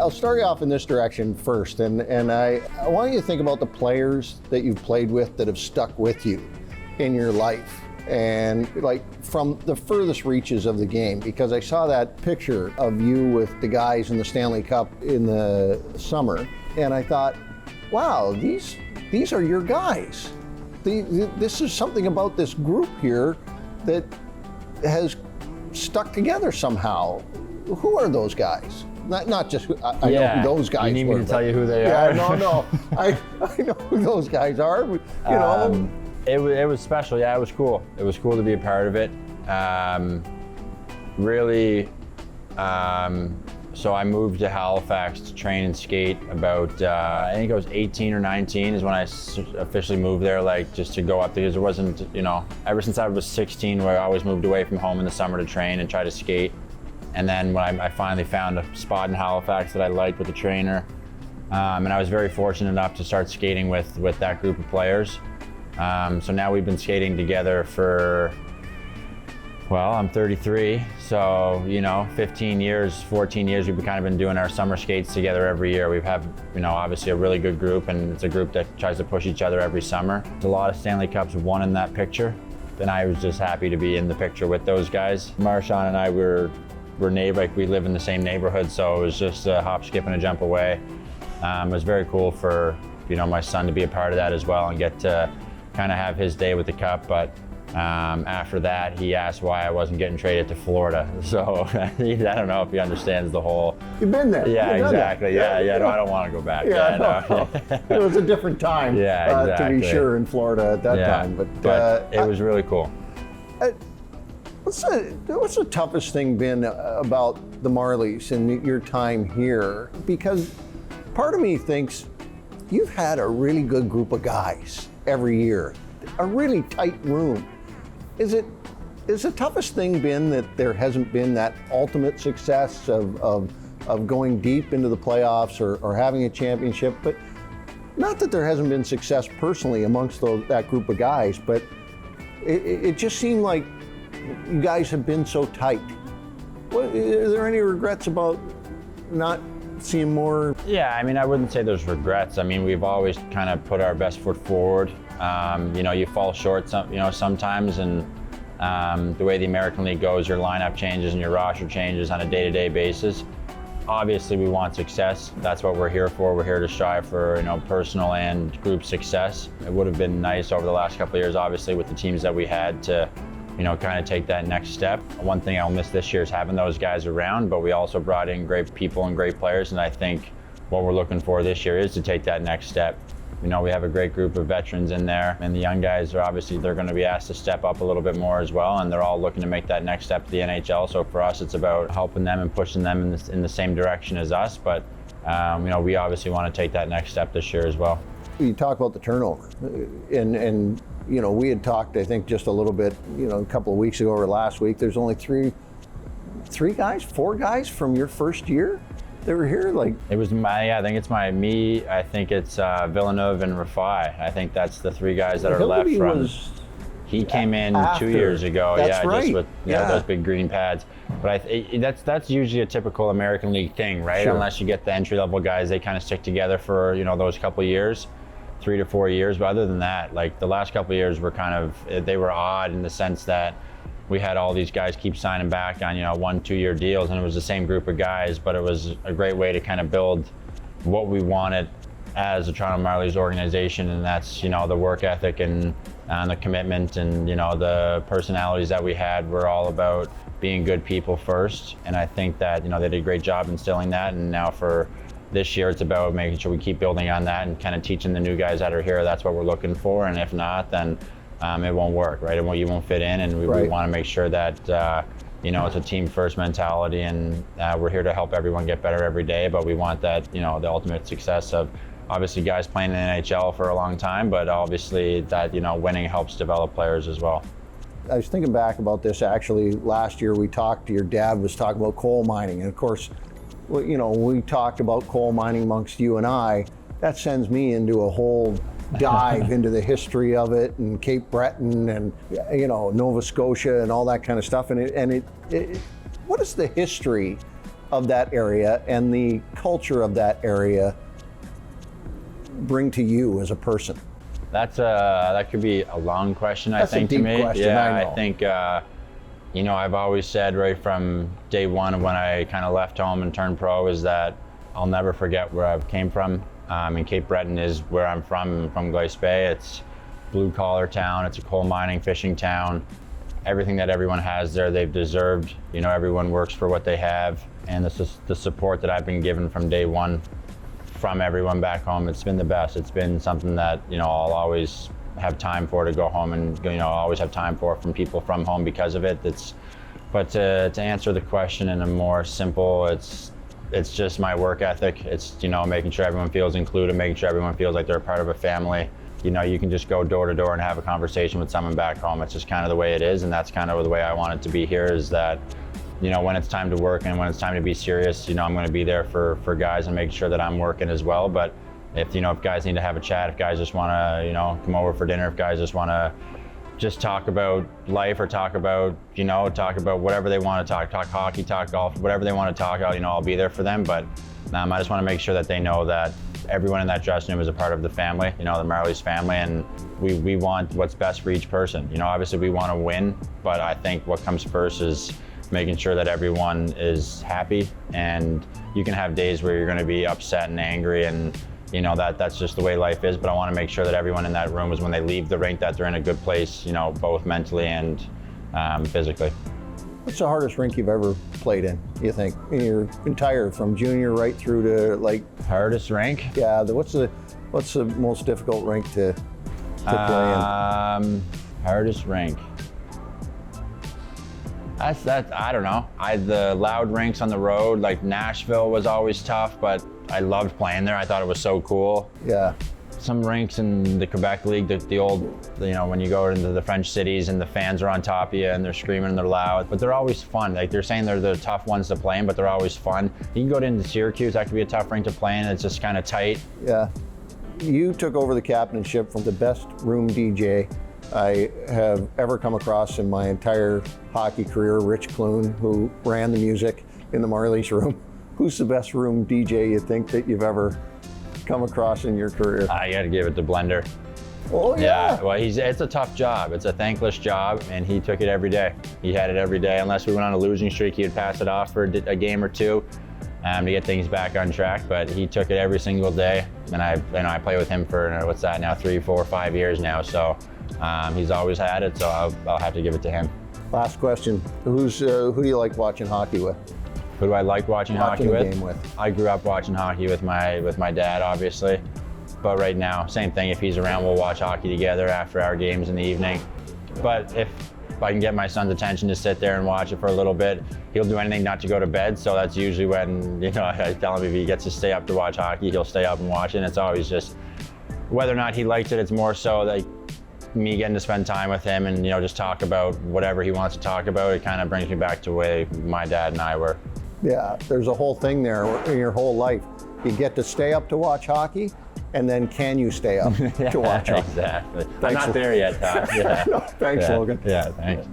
I'll start you off in this direction first, and I want you to think about the players that you've played with that have stuck with you in your life, and like from the furthest reaches of the game, because I saw that picture of you with the guys in the Stanley Cup in the summer, and I thought, wow, these are your guys. This is something about this group here that has stuck together somehow. Who are those guys? Not just, I know who those guys are. You need me to tell you who they are? No. I know who those guys are. You know. It was special. Yeah, it was cool. It was cool to be a part of it. So I moved to Halifax to train and skate about, I think I was 18 or 19 is when I officially moved there, like just to go up, because it wasn't, ever since I was 16, where I always moved away from home in the summer to train and try to skate. And then when I finally found a spot in Halifax that I liked with the trainer, and I was very fortunate enough to start skating with that group of players. So now we've been skating together for, well, I'm 33, so 15 years, 14 years we've kind of been doing our summer skates together every year. We have, obviously a really good group, and it's a group that tries to push each other every summer. There's a lot of Stanley Cups won in that picture, and I was just happy to be in the picture with those guys. Marchand and I were neighbor, like we live in the same neighborhood, so it was just a hop, skip, and a jump away. It was very cool for my son to be a part of that as well and get to kind of have his day with the cup, but after that, he asked why I wasn't getting traded to Florida. So I don't know if he understands the whole. You've been there. Yeah, exactly. Yeah. No, I don't want to go back. No. It was a different time. Yeah, exactly. To be sure, in Florida at that time. But it was really cool. What's the toughest thing been about the Marlies and your time here? Because part of me thinks you've had a really good group of guys every year, a really tight room. Is the toughest thing been that there hasn't been that ultimate success of going deep into the playoffs or having a championship? But not that there hasn't been success personally amongst that group of guys, but it just seemed like you guys have been so tight. Are there any regrets about not seeing more? Yeah, I wouldn't say there's regrets. We've always kind of put our best foot forward. You fall short sometimes, and the way the American League goes, your lineup changes and your roster changes on a day-to-day basis. Obviously, we want success. That's what we're here for. We're here to strive for personal and group success. It would have been nice over the last couple of years, obviously, with the teams that we had to kind of take that next step. One thing I'll miss this year is having those guys around, but we also brought in great people and great players, and I think what we're looking for this year is to take that next step. We have a great group of veterans in there, and the young guys are obviously, they're going to be asked to step up a little bit more as well, and they're all looking to make that next step to the NHL. So for us, it's about helping them and pushing them in the same direction as us, but we obviously want to take that next step this year as well. You talk about the turnover, and we had talked, I think, just a little bit, a couple of weeks ago or last week. There's only four guys from your first year that were here. Like it was I think it's I think it's Villeneuve and Rafai. I think that's the three guys that are left from. He came in after. 2 years ago. That's right. Just with those big green pads. But that's usually a typical American League thing, right? Sure. Unless you get the entry level guys, they kind of stick together for those couple of years. 3 to 4 years, but other than that, like the last couple of years were they were odd in the sense that we had all these guys keep signing back on 1-2 year deals, and it was the same group of guys, but it was a great way to kind of build what we wanted as a Toronto Marlies organization, and that's the work ethic and the commitment, and the personalities that we had were all about being good people first, and I think that they did a great job instilling that, and now for this year, it's about making sure we keep building on that and kind of teaching the new guys that are here. That's what we're looking for, and if not, then it won't work, right? You won't fit in, and we want to make sure that it's a team first mentality, and we're here to help everyone get better every day. But we want that, the ultimate success of obviously guys playing in the NHL for a long time, but obviously that winning helps develop players as well. I was thinking back about this actually last year. Your dad was talking about coal mining, and of course, we talked about coal mining amongst you and I. That sends me into a whole dive into the history of it, and Cape Breton, and Nova Scotia, and all that kind of stuff. And what is the history of that area and the culture of that area bring to you as a person? That could be a long question, That's I think, a deep to me. question, Yeah, I know. I think, you know, I've always said right from day one of when I kind of left home and turned pro is that I'll never forget where I came from. And Cape Breton is where I'm from Glace Bay. It's blue collar town. It's a coal mining, fishing town. Everything that everyone has there, they've deserved. You know, everyone works for what they have. And this is the support that I've been given from day one from everyone back home. It's been the best. It's been something that, you know, I'll always have time for to go home and, you know, always have time for from people from home because of it. But to answer the question in a more simple, it's just my work ethic. It's, you know, making sure everyone feels included, making sure everyone feels like they're a part of a family. You know, you can just go door to door and have a conversation with someone back home. It's just kind of the way it is, and that's kind of the way I want it to be here, is that, you know, when it's time to work and when it's time to be serious, you know, I'm going to be there for guys and make sure that I'm working as well. But if guys need to have a chat, if guys just want to, you know, come over for dinner, if guys just want to just talk about life or talk about whatever they want to talk hockey, talk golf, whatever they want to talk about, you know, I'll be there for them. But I just want to make sure that they know that everyone in that dressing room is a part of the family, you know, the Marlies family, and we want what's best for each person. You know, obviously we want to win, but I think what comes first is making sure that everyone is happy. And you can have days where you're going to be upset and angry, and you know, that's just the way life is. But I want to make sure that everyone in that room is, when they leave the rink, that they're in a good place, you know, both mentally and physically. What's the hardest rink you've ever played in, you think, in your entire, from junior right through to like? Hardest rink? Yeah, what's the most difficult rink to play in? Hardest rink. That's I don't know. The loud rinks on the road, like Nashville, was always tough, but I loved playing there. I thought it was so cool. Yeah. Some rinks in the Quebec League, the old, you know, when you go into the French cities and the fans are on top of you and they're screaming and they're loud, but they're always fun. Like, they're saying they're the tough ones to play in, but they're always fun. You can go into Syracuse, that could be a tough rink to play in. It's just kind of tight. Yeah. You took over the captainship from the best room DJ I have ever come across in my entire hockey career, Rich Clune, who ran the music in the Marlies room. Who's the best room DJ you think that you've ever come across in your career? I got to give it to Blender. Oh yeah. Well, it's a tough job. It's a thankless job, and he took it every day. He had it every day. Unless we went on a losing streak, he would pass it off for a game or two to get things back on track. But he took it every single day, and I play with him for, what's that now, 3, 4, 5 years now. So he's always had it. So I'll have to give it to him. Last question: who do you like watching hockey with? Who do I like watching hockey with? Game with? I grew up watching hockey with my dad, obviously. But right now, same thing. If he's around, we'll watch hockey together after our games in the evening. But if I can get my son's attention to sit there and watch it for a little bit, he'll do anything not to go to bed. So that's usually when, you know, I tell him if he gets to stay up to watch hockey, he'll stay up and watch it. And it's always just whether or not he likes it. It's more so like me getting to spend time with him and, you know, just talk about whatever he wants to talk about. It kind of brings me back to the way my dad and I were. Yeah, there's a whole thing there in your whole life. You get to stay up to watch hockey, and then can you stay up to watch hockey? Exactly. I'm not there yet, Todd. Yeah. No, thanks, Logan. Yeah, thanks.